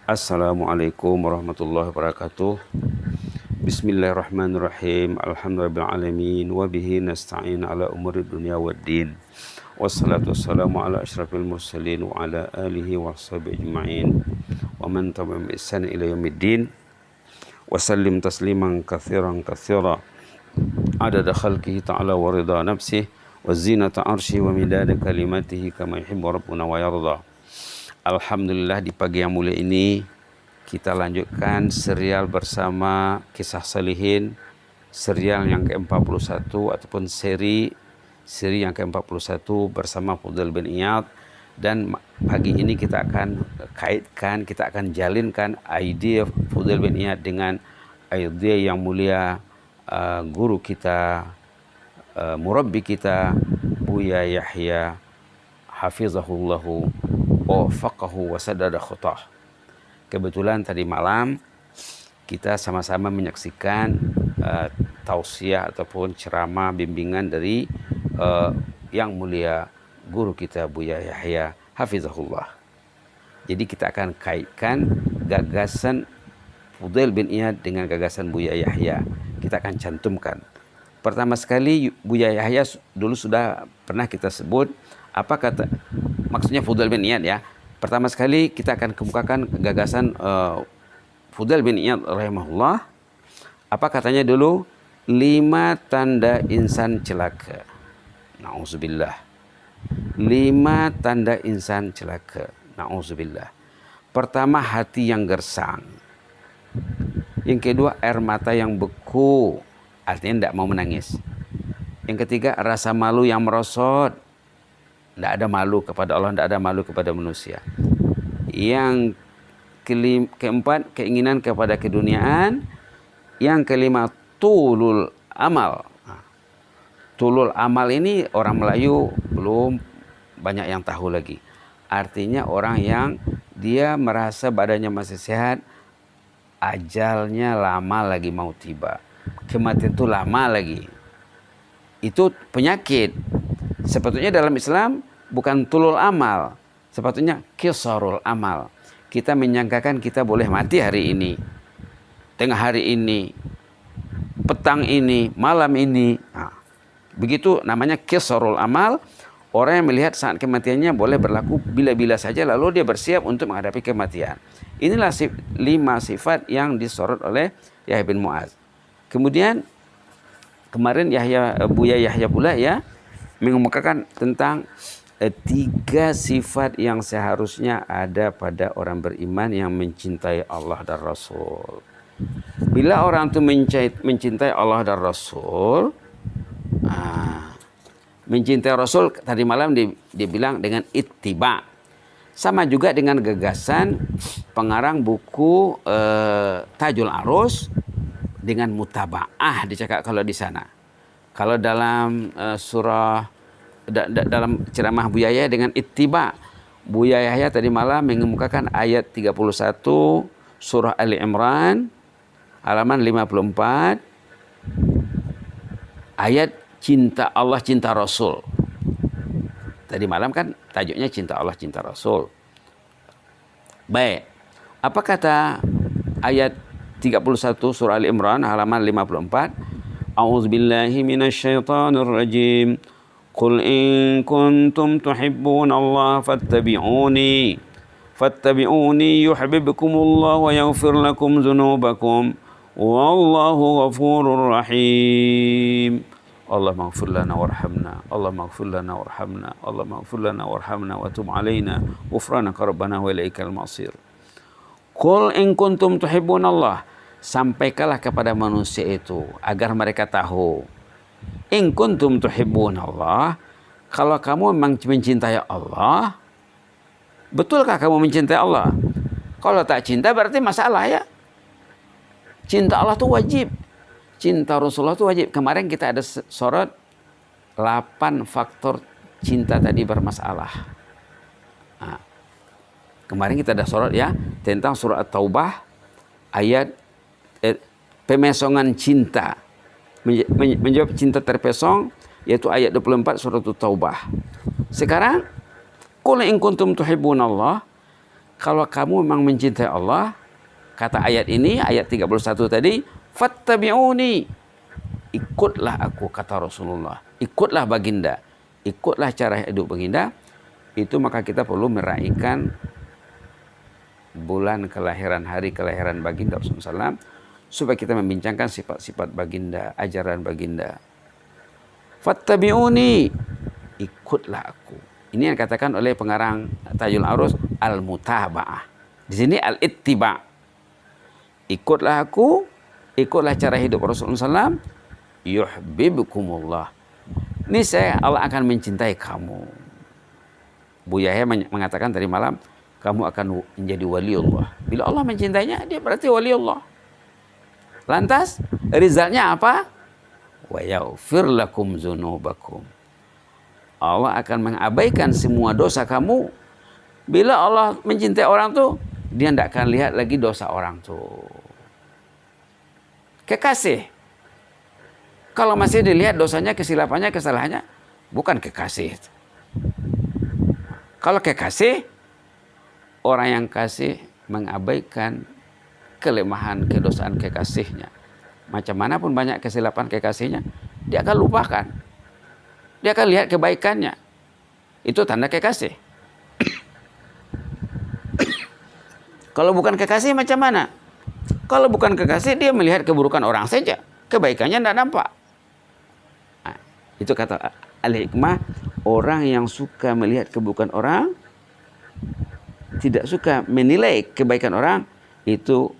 Assalamualaikum warahmatullahi wabarakatuh. Bismillahirrahmanirrahim. Alhamdulillahirrahmanirrahim. Wabihi nasta'in ala umuri dunia waddin. Wassalatu wassalamu ala ashrafil mursalin wa ala alihi wa sahbihi ajma'in. Wa man tabi'ahum bi ihsan ila yaumiddin. Wa sallim tasliman katsiran katsira. Adada khalqihi ta'ala wa ridha nafsihi wa zinata arsyihi wa midada kalimatihi kama yuhibbu rabbuna wa yarda. Alhamdulillah, di pagi yang mulia ini kita lanjutkan serial bersama Kisah Salihin, serial yang ke-41 ataupun seri yang ke-41 bersama Fudail bin Iyad. Dan pagi ini kita akan kaitkan, kita akan jalinkan idea Fudail bin Iyad dengan idea yang mulia guru kita, murabbi kita, Buya Yahya hafizahullahu wafaqahu wa sadada khutah. Kebetulan tadi malam kita sama-sama menyaksikan tausiah ataupun ceramah bimbingan dari yang mulia guru kita Buya Yahya hafizahullah. Jadi kita akan kaitkan gagasan Fudail bin Iyad dengan gagasan Buya Yahya. Kita akan cantumkan. Pertama sekali, Buya Yahya dulu sudah pernah kita sebut. Apa kata maksudnya Fudail bin Iyad ya? Pertama sekali kita akan kemukakan gagasan Fudail bin Iyad rahimahullah. Apa katanya dulu? 5 tanda insan celaka. Na'udzubillah. 5 tanda insan celaka. Na'udzubillah. Pertama, hati yang gersang. Yang kedua, air mata yang beku. Artinya tidak mau menangis. Yang ketiga, rasa malu yang merosot. Tidak ada malu kepada Allah, tidak ada malu kepada manusia. Yang keempat, keinginan kepada keduniaan. Yang kelima, tulul amal. Tulul amal ini orang Melayu belum banyak yang tahu lagi. Artinya orang yang dia merasa badannya masih sehat, ajalnya lama lagi mau tiba. Kematian itu lama lagi. Itu penyakit. Sepatutnya dalam Islam bukan tulul amal, sepatutnya qisarul amal. Kita menyangkakan kita boleh mati hari ini, tengah hari ini, petang ini, malam ini. Nah, begitu namanya qisarul amal. Orang yang melihat saat kematiannya boleh berlaku bila-bila saja, lalu dia bersiap untuk menghadapi kematian. Inilah 5 sifat yang disorot oleh Yahya bin Mu'adz. Kemudian kemarin Buya Yahya pula ya mengemukakan tentang 3 sifat yang seharusnya ada pada orang beriman yang mencintai Allah dan Rasul. Bila orang itu mencintai Allah dan Rasul, mencintai Rasul tadi malam dibilang dengan ittiba. Sama juga dengan gagasan pengarang buku Tajul Arus dengan mutaba'ah dicakap kalau di sana. Kalau dalam surah dalam ceramah Buya Yahya dengan ittiba. Buya Yahya tadi malam mengemukakan ayat 31 surah Ali Imran halaman 54. Ayat cinta Allah, cinta Rasul. Tadi malam kan tajuknya cinta Allah, cinta Rasul. Baik. Apa kata ayat 31 surah Ali Imran halaman 54? A'udzubillahi minasyaitonir rajim. Qul in kuntum tuhibbunallah fattabi'uni yuhibbukumullah wa yaghfir lakum dzunubakum wallahu ghafurur rahim. Allah maghfir lana warhamna, Allah maghfir lana warhamna, Allah maghfir lana warhamna wa tub alaina ghufranaka rabbana wa ilaikal masir. Qul in kuntum tuhibbunallah, sampaikanlah kepada manusia itu agar mereka tahu. In kuntum tuhibbunallah, kalau kamu memang mencintai Allah, betulkah kamu mencintai Allah? Kalau tak cinta berarti masalah ya. Cinta Allah itu wajib. Cinta Rasulullah itu wajib. Kemarin kita ada sorot 8 faktor cinta tadi bermasalah. Nah, kemarin kita ada sorot ya tentang surah At-Taubah ayat pemesongan cinta. Menjawab cinta terpesong, yaitu ayat 24 surah At-Taubah. Sekarang, qul in kuntum tuhibbunallah, kalau kamu memang mencintai Allah, kata ayat ini, ayat 31 tadi, fattabi'uni, ikutlah aku, kata Rasulullah, ikutlah baginda, ikutlah cara hidup baginda. Itu maka kita perlu meraihkan bulan kelahiran, hari kelahiran baginda Rasulullah SAW, supaya kita membincangkan sifat-sifat baginda, ajaran baginda. Fattabi'uni, ikutlah aku. Ini yang dikatakan oleh pengarang Tajul Arus, al-mutaba'ah. Di sini al-ittiba'. Ikutlah aku, ikutlah cara hidup Rasulullah SAW, yuhibbukumullah. Niscaya Allah akan mencintai kamu. Buya Yahya mengatakan tadi malam, kamu akan menjadi waliullah. Bila Allah mencintainya, dia berarti waliullah. Lantas, resultnya apa? Wa yaghfir lakum dzunubakum. Allah akan mengabaikan semua dosa kamu. Bila Allah mencintai orang tuh, dia tidak akan lihat lagi dosa orang tuh. Kekasih. Kalau masih dilihat dosanya, kesilapannya, kesalahannya, bukan kekasih. Kalau kekasih, orang yang kasih mengabaikan kelemahan, kedosaan kekasihnya. Macam mana pun banyak kesilapan kekasihnya, dia akan lupakan. Dia akan lihat kebaikannya. Itu tanda kekasih. Kalau bukan kekasih macam mana? Kalau bukan kekasih, dia melihat keburukan orang saja. Kebaikannya tidak nampak. Nah, itu kata al-hikmah, orang yang suka melihat keburukan orang, tidak suka menilai kebaikan orang, itu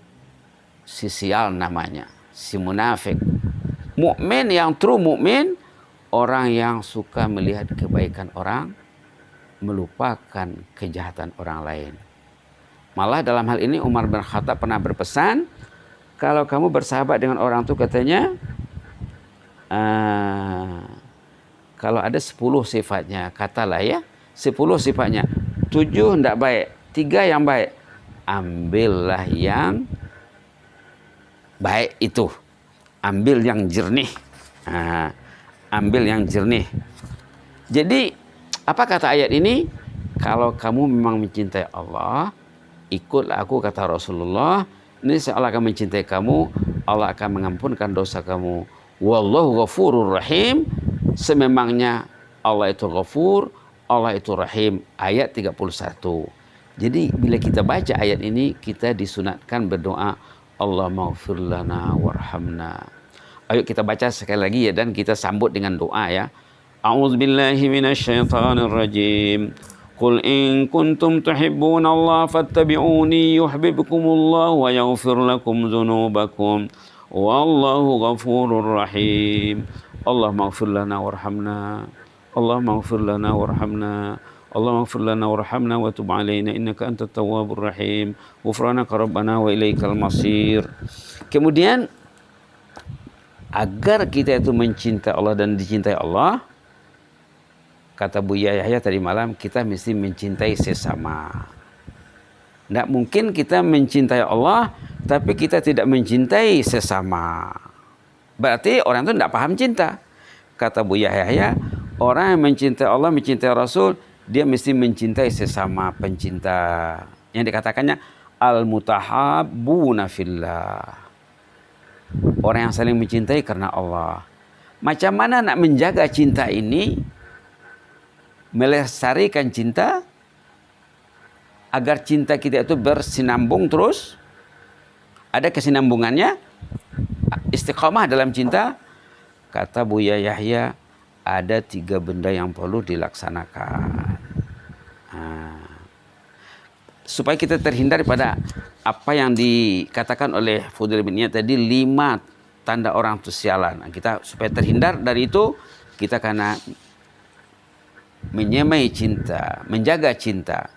si sial namanya, si munafik. Mukmin yang true mukmin, orang yang suka melihat kebaikan orang, melupakan kejahatan orang lain. Malah dalam hal ini Umar bin Khattab pernah berpesan, kalau kamu bersahabat dengan orang itu katanya, kalau ada 10 sifatnya, katalah ya, 10 sifatnya, 7 tidak baik, 3 yang baik, ambillah yang baik itu, ambil yang jernih. Ambil yang jernih. Jadi apa kata ayat ini? Kalau kamu memang mencintai Allah, ikutlah aku, kata Rasulullah. Ini Allah akan mencintai kamu, Allah akan mengampunkan dosa kamu. Wallahu ghafurur rahim. Sememangnya Allah itu ghafur, Allah itu rahim. Ayat 31. Jadi bila kita baca ayat ini, kita disunatkan berdoa, Allahumma ighfir lana warhamna. Ayo kita baca sekali lagi ya, dan kita sambut dengan doa ya. A'udzubillahi minasyaitonir rajim. Qul in kuntum tuhibbunallaha fattabi'uni yuhibbukumullah wa yaghfir lakum dzunubakum. Wallahu ghafurur rahim. Allahumma ighfir lana warhamna. Allahumma ighfir lana warhamna. Allahumma ighfir lana warhamna wa tub 'alaina innaka antat tawwabur rahim. Ghufranaka rabbana wa ilaikal masir. Kemudian agar kita itu mencintai Allah dan dicintai Allah, kata Buya Yahya tadi malam, kita mesti mencintai sesama. Tidak mungkin kita mencintai Allah tapi kita tidak mencintai sesama. Berarti orang itu tidak paham cinta. Kata Buya Yahya, orang yang mencintai Allah, mencintai Rasul, dia mesti mencintai sesama pencinta. Yang dikatakannya al-mutahabbuna fillah. Orang yang saling mencintai karena Allah. Macam mana nak menjaga cinta ini, melestarikan cinta, agar cinta kita itu bersinambung terus, ada kesinambungannya, istiqamah dalam cinta. Kata Buya Yahya, ada 3 benda yang perlu dilaksanakan. Supaya kita terhindar daripada apa yang dikatakan oleh Fudail bin Iyad tadi, 5 tanda orang itu sialan. Kita supaya terhindar dari itu, kita karena menyemai cinta, menjaga cinta.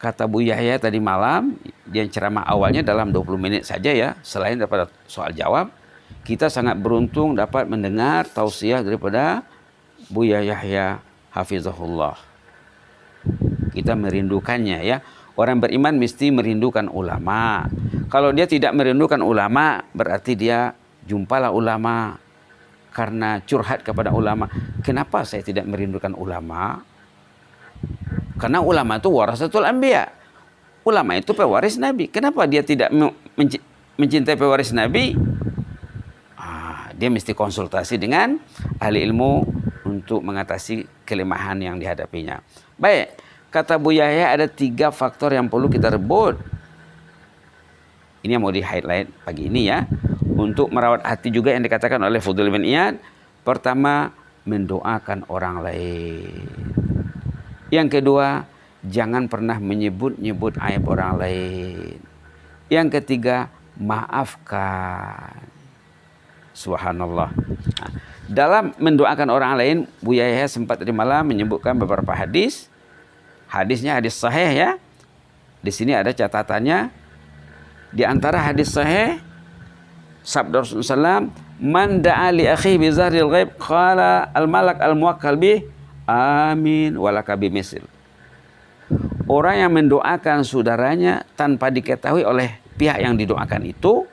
Kata Bu Yahya tadi malam, dia ceramah awalnya dalam 20 menit saja ya, selain daripada soal jawab, kita sangat beruntung dapat mendengar tausiah daripada Bu Yahya hafizahullah. Kita merindukannya ya. Orang beriman mesti merindukan ulama. Kalau dia tidak merindukan ulama, berarti dia jumpalah ulama karena curhat kepada ulama. Kenapa saya tidak merindukan ulama? Karena ulama itu warasatul anbiya. Ulama itu pewaris Nabi. Kenapa dia tidak mencintai pewaris Nabi? Dia mesti konsultasi dengan ahli ilmu untuk mengatasi kelemahan yang dihadapinya. Baik, kata Bu Yahya ada 3 faktor yang perlu kita rebut. Ini yang mau di-highlight pagi ini ya. Untuk merawat hati juga yang dikatakan oleh Fudail bin Iyad. Pertama, mendoakan orang lain. Yang kedua, jangan pernah menyebut-nyebut aib orang lain. Yang ketiga, maafkan. Subhanallah. Nah, dalam mendoakan orang lain, Bu Yahya sempat tadi malam menyebutkan beberapa hadis. Hadisnya hadis sahih ya. Di sini ada catatannya. Di antara hadis sahih, sabda Rasulullah SAW, man da'a li akhihi bi zahril ghaib qala al malak al muwakkal bih amin walaka bimisil. Orang yang mendoakan saudaranya tanpa diketahui oleh pihak yang didoakan itu,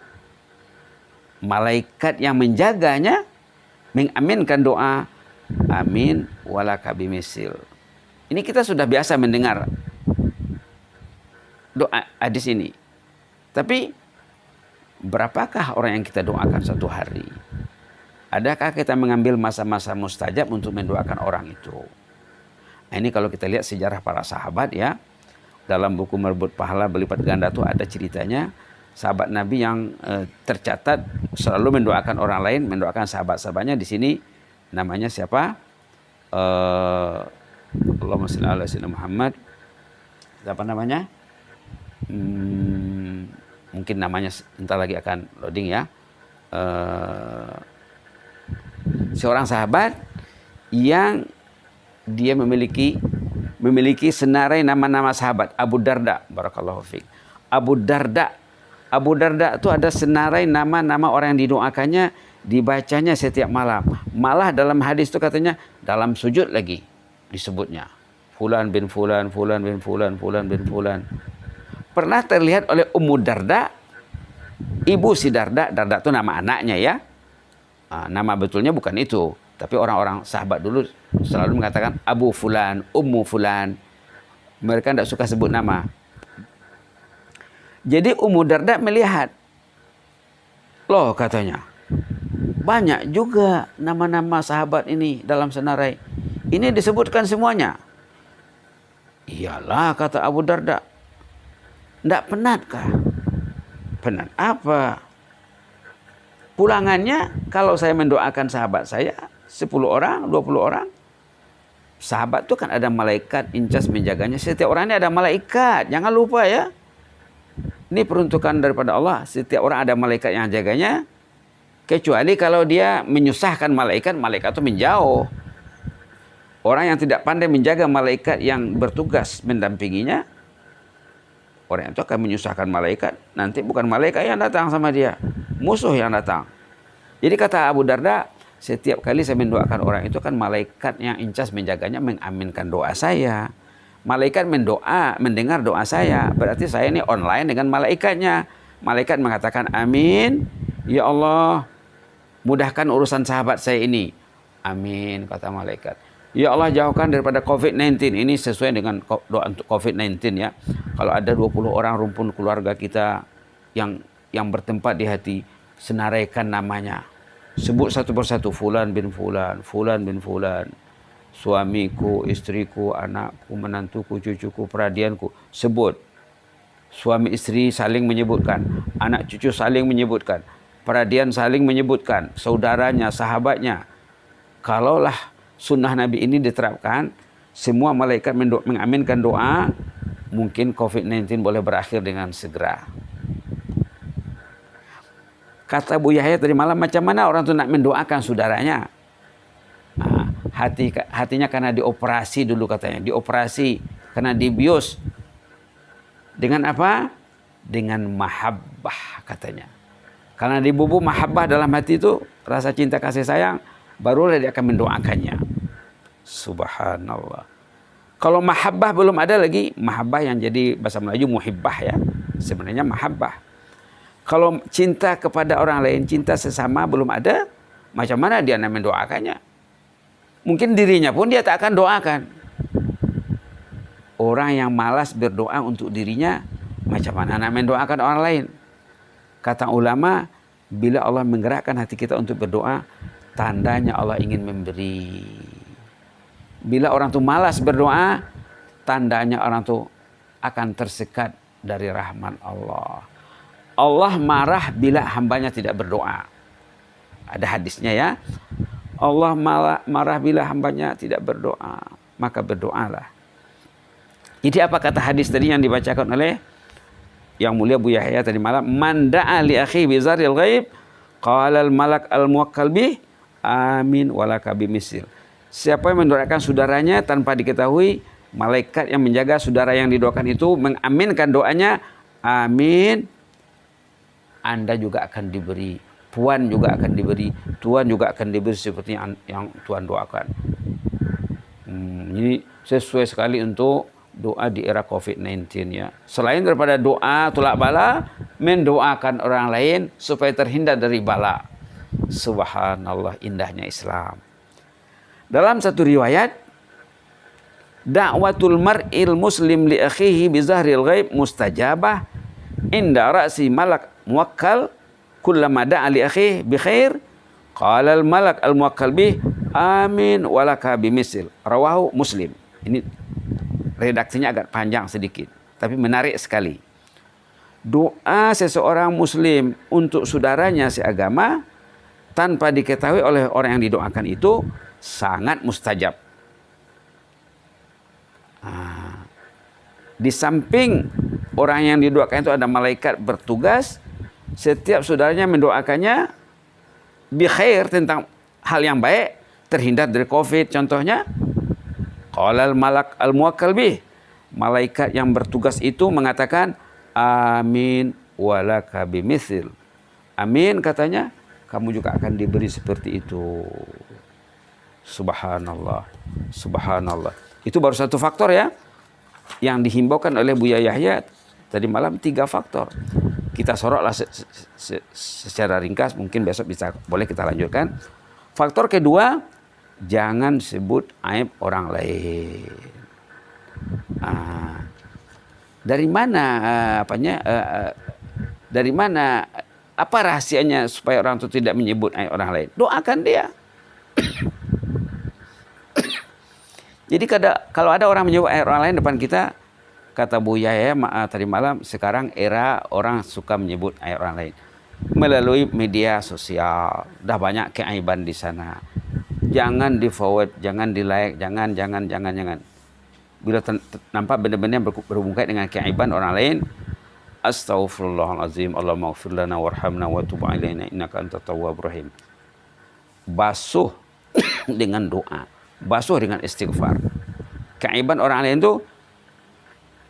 malaikat yang menjaganya mengaminkan doa amin walaka bimisil. Ini kita sudah biasa mendengar doa hadis ini. Tapi berapakah orang yang kita doakan satu hari? Adakah kita mengambil masa-masa mustajab untuk mendoakan orang itu? Nah, ini kalau kita lihat sejarah para sahabat ya. Dalam buku Merebut Pahala Berlipat Ganda itu ada ceritanya. Sahabat Nabi yang tercatat selalu mendoakan orang lain, mendoakan sahabat-sahabatnya. Di sini namanya siapa? Allahumma shalli ala sayyidina Muhammad. Siapa namanya? Mungkin namanya entar lagi akan loading ya. Seorang sahabat yang dia memiliki senarai nama-nama sahabat. Abu Darda, barakallahu fiik. Abu Darda itu ada senarai nama-nama orang yang didoakannya, dibacanya setiap malam. Malah dalam hadis itu katanya dalam sujud lagi disebutnya. Fulan bin Fulan, Fulan bin Fulan, Fulan bin Fulan. Pernah terlihat oleh Ummu Darda, ibu si Darda. Darda itu nama anaknya ya. Nama betulnya bukan itu. Tapi orang-orang sahabat dulu selalu mengatakan Abu Fulan, Ummu Fulan. Mereka tidak suka sebut nama. Jadi Ummu Darda melihat. Loh katanya, banyak juga nama-nama sahabat ini dalam senarai. Ini disebutkan semuanya. Iyalah kata Abu Darda. Tidak penatkah? Penat apa? Pulangannya kalau saya mendoakan sahabat saya 10 orang, 20 orang. Sahabat itu kan ada malaikat incas menjaganya. Setiap orang ini ada malaikat. Jangan lupa ya. Ini peruntukan daripada Allah. Setiap orang ada malaikat yang jaganya. Kecuali kalau dia menyusahkan malaikat, malaikat itu menjauh. Orang yang tidak pandai menjaga malaikat yang bertugas mendampinginya, orang itu akan menyusahkan malaikat. Nanti bukan malaikat yang datang sama dia, musuh yang datang. Jadi kata Abu Darda, setiap kali saya mendoakan orang itu kan malaikat yang incas menjaganya mengaminkan doa saya. Malaikat mendengar doa saya. Berarti saya ini online dengan malaikatnya. Malaikat mengatakan amin. Ya Allah, mudahkan urusan sahabat saya ini. Amin, kata malaikat. Ya Allah, jauhkan daripada COVID-19. Ini sesuai dengan doa untuk COVID-19 ya. Kalau ada 20 orang rumpun keluarga kita yang bertempat di hati, senaraikan namanya. Sebut satu persatu, Fulan bin Fulan, Fulan bin Fulan. Suamiku, istriku, anakku, menantuku, cucuku, peradianku. Sebut. Suami istri saling menyebutkan. Anak cucu saling menyebutkan. Peradian saling menyebutkan. Saudaranya, sahabatnya. Kalaulah sunnah Nabi ini diterapkan, semua malaikat mengaminkan doa, mungkin COVID-19 boleh berakhir dengan segera. Kata Bu Yahya tadi malam, macam mana orang itu nak mendoakan saudaranya? Hatinya karena dioperasi dulu katanya. Dioperasi, karena dibius. Dengan apa? Dengan mahabbah katanya. Karena dibubuh mahabbah dalam hati itu, rasa cinta kasih sayang, barulah dia akan mendoakannya. Subhanallah. Kalau mahabbah belum ada lagi, mahabbah yang jadi bahasa Melayu muhibbah ya. Sebenarnya mahabbah. Kalau cinta kepada orang lain, cinta sesama belum ada, macam mana dia nak mendoakannya? Mungkin dirinya pun dia tak akan doakan. Orang yang malas berdoa untuk dirinya, macam mana nak mendoakan orang lain? Kata ulama, bila Allah menggerakkan hati kita untuk berdoa, tandanya Allah ingin memberi. Bila orang tu malas berdoa, tandanya orang tu akan tersekat dari rahmat Allah. Allah marah bila hambanya tidak berdoa. Ada hadisnya ya. Allah marah bila hambanya tidak berdoa. Maka berdoalah. Jadi apa kata hadis tadi yang dibacakan oleh Yang Mulia Buya Yahya tadi malam? Man da'a li akhi bi zaril ghaib qala al malak al muwakkal bih amin walaka bimisil. Siapa yang mendoakan saudaranya tanpa diketahui, malaikat yang menjaga saudara yang didoakan itu mengaminkan doanya, amin. Anda juga akan diberi, Puan juga akan diberi, Tuhan juga akan diberi seperti yang Tuhan doakan. Ini sesuai sekali untuk doa di era COVID-19 ya. Selain daripada doa tolak bala, mendoakan orang lain supaya terhindar dari bala. Subhanallah, indahnya Islam. Dalam satu riwayat, da'watul mar'il muslim li akhihi bi zahril ghaib mustajabah inda ra'si malak muwakkal kullama da'a li akhihi bi khair qala al malak al muwakkal bih amin walaka bimisil. Rawahu Muslim. Ini redaksinya agak panjang sedikit, tapi menarik sekali. Doa seseorang muslim untuk saudaranya seagama tanpa diketahui oleh orang yang didoakan itu sangat mustajab. Di samping orang yang didoakan itu ada malaikat bertugas, setiap saudaranya mendoakannya bi khair, tentang hal yang baik, terhindar dari COVID contohnya. Qala al malak al muwakkal bih, malaikat yang bertugas itu mengatakan amin walaka bimithil. Amin katanya, kamu juga akan diberi seperti itu. Subhanallah, subhanallah. Itu baru satu faktor ya, yang dihimbaukan oleh Buya Yahya tadi malam, 3 faktor. Kita sorotlah secara ringkas, mungkin besok boleh kita lanjutkan. Faktor kedua, jangan sebut aib orang lain. Dari mana dari mana, apa rahasianya supaya orang itu tidak menyebut aib orang lain? Doakan dia. Jadi kalau ada orang menyebut aib orang lain depan kita, kata Buya Yahya tadi malam, sekarang era orang suka menyebut aib orang lain melalui media sosial. Dah banyak keaiban di sana. Jangan di forward, jangan di like, jangan. Bila nampak benda-benda yang berhubungan dengan keaiban orang lain, astaghfirullahalazim, Allahumma ighfir lana warhamna wa tub alaina innaka antat tawwabur rahim. Basuh dengan doa, basuh dengan istighfar. Keaiban orang lain itu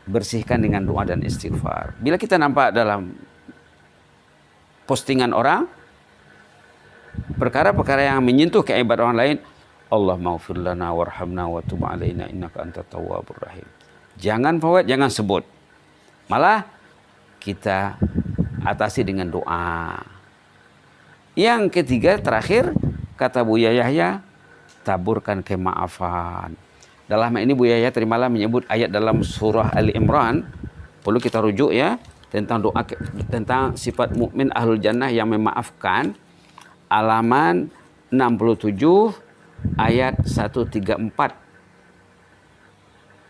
bersihkan dengan doa dan istighfar. Bila kita nampak dalam postingan orang perkara-perkara yang menyentuh keaiban orang lain, Allahumma ighfir lana warhamna wa tub alaina innaka antat tawwabur rahim. Jangan forward, jangan sebut. Malah kita atasi dengan doa. Yang ketiga terakhir, kata Buya Yahya, taburkan kemaafan. Dalam ini Buya Yahya tadi malam menyebut ayat dalam surah Ali Imran, perlu kita rujuk ya, tentang doa, tentang sifat mukmin ahlul jannah yang memaafkan, halaman 67 ayat 134.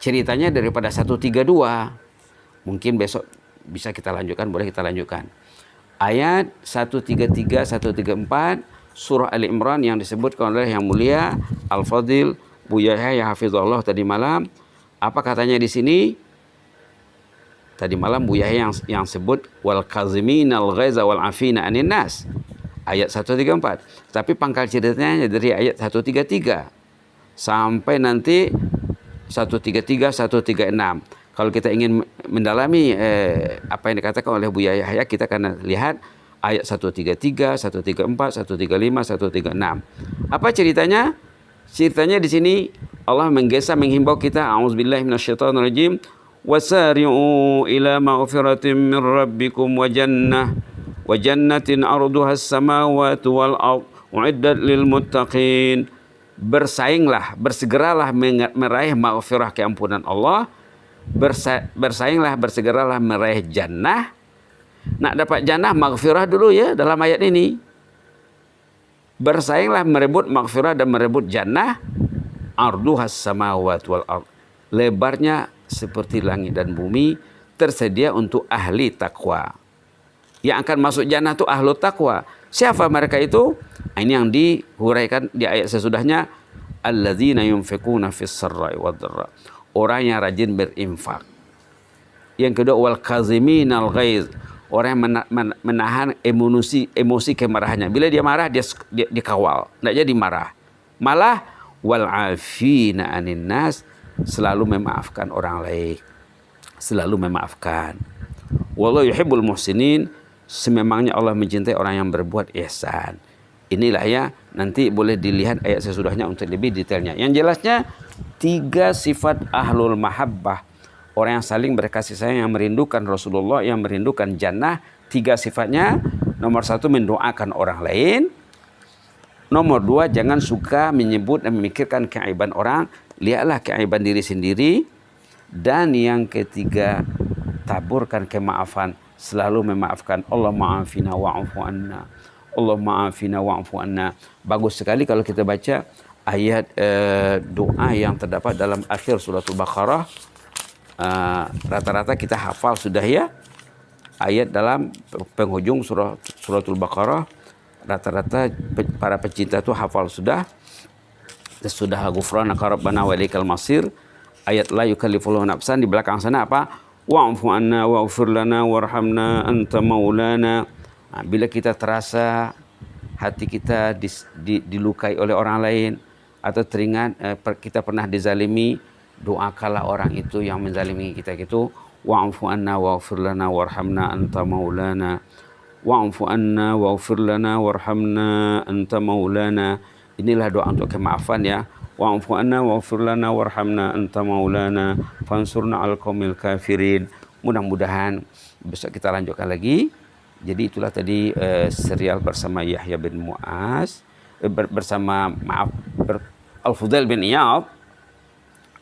Ceritanya daripada 132. Mungkin besok bisa kita lanjutkan, boleh kita lanjutkan. Ayat 133, 134 surah Ali Imran yang disebutkan oleh Yang Mulia Al-Fadhil Buya Yahya hafizahullah tadi malam. Apa katanya di sini? Tadi malam Buya Yahya yang sebut wal kaziminal ghaiza wal afina anin nas. Ayat 134. Tapi pangkal ceritanya dari ayat 133 sampai nanti 133, 136. Kalau kita ingin mendalami apa yang dikatakan oleh Buya Yahya, kita akan lihat ayat 133, 134, 135, 136. Apa ceritanya? Ceritanya di sini Allah menghimbau kita, a'udzubillahi minasyaitonirrajim, wasari'u ila maghfiratin min rabbikum wa jannatin 'arduha as-samawati wal ardh u'iddat lil muttaqin. Bersainglah, bersegeralah meraih maghfirah, keampunan Allah, bersainglah, bersegeralah meraih jannah. Nak dapat jannah, maghfirah dulu ya dalam ayat ini. Bersainglah merebut maghfirah dan merebut jannah. Arduhas samawat wal ard. Lebarnya seperti langit dan bumi, tersedia untuk ahli takwa. Yang akan masuk jannah itu ahlu takwa. Siapa mereka itu? Ini yang dihuraikan di ayat sesudahnya. Alladzina yunfiquna fis sarra'i wad dharra. Orang yang rajin berinfak. Yang kedua, wal kaziminal ghaiz. Orang yang menahan emosi kemarahannya. Bila dia marah, dia dikawal. Tidak jadi marah. Malah wal afina anin nas, selalu memaafkan orang lain. Selalu memaafkan. Wallahu yuhibbul muhsinin. Sememangnya Allah mencintai orang yang berbuat ihsan. Inilah ya, nanti boleh dilihat ayat sesudahnya untuk lebih detailnya. Yang jelasnya 3 sifat ahlul mahabbah. Orang yang saling berkasih sayang, yang merindukan Rasulullah, yang merindukan jannah. 3 sifatnya. Nomor 1, mendoakan orang lain. Nomor 2, jangan suka menyebut dan memikirkan keaiban orang. Lihatlah keaiban diri sendiri. Dan yang ketiga, taburkan kemaafan. Selalu memaafkan. Allah ma'afina wa'afu anna. Allah ma'afina wa'afu anna. Bagus sekali kalau kita baca ayat doa yang terdapat dalam akhir suratul Baqarah. Rata-rata kita hafal sudah ya. Ayat dalam penghujung suratul Baqarah. Rata-rata para pecinta itu hafal sudah. Sudah ghufranaka rabbana wa ilaikal masir. Ayat la yukallifullahu nafsan, di belakang sana apa? Wa'fu anna wa'ghfir lana warhamna anta maulana. Nah, bila kita terasa hati kita dilukai oleh orang lain atau teringat kita pernah dizalimi, doakanlah orang itu yang menzalimi kita gitu. Wa'fu anna wa'ghfir lana warhamna anta maulana. Wa'fu anna wa'ghfir lana warhamna anta maulana. Inilah doa untuk kemaafan ya. Wa'fu anna wa'ghfir lana warhamna anta maulana fansurna 'alal qaumil kafirin. Mudah-mudahan besok kita lanjutkan lagi. Jadi itulah tadi serial bersama Yahya bin Mu'az Al-Fudail bin Iyad.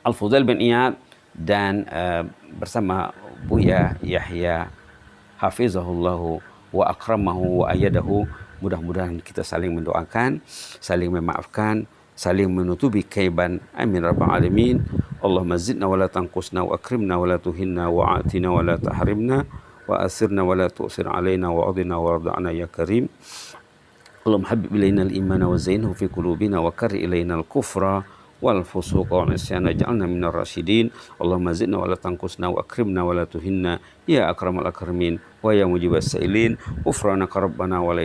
Al-Fudail bin Iyad dan bersama Buya Yahya hafizahullahu wa akramahu wa ayadahu. Mudah-mudahan kita saling mendoakan, saling memaafkan, saling menutupi kaiban. Amin rabbal alamin. Allahumma zidna wa la tanqusna wa akrimna wa la tuhinna wa atina wa la tahrimna wa asirna wa la tu'sir alaina wa adina wa arda'na ya karim. Allahumma habib ilaina al-imana wa zainhu fi qulubina wa karri ilaina al-kufra wal fusuqa wal isyana ja'alna minar rasyidin. Allahumma zidna wa la tanqusna wa akrimna wa la tuhinna ya akramal akramin wa ya mujibas sa'ilin. Ghufranaka rabbana wa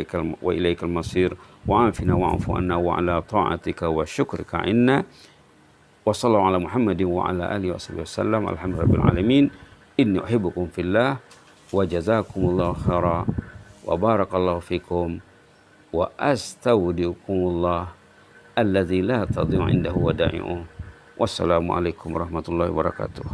ilaikal masir. وعافنا واعف عنا وعلى طاعتك وشكرك عنا وصلى الله على محمد وعلى آله وصحبه وسلم. الحمد لله رب العالمين. إني أحبكم في الله وجزاكم الله خيرا وبارك الله فيكم وأستودعكم الله الذي لا تضيع عنده ودائعه. والسلام عليكم ورحمة الله وبركاته.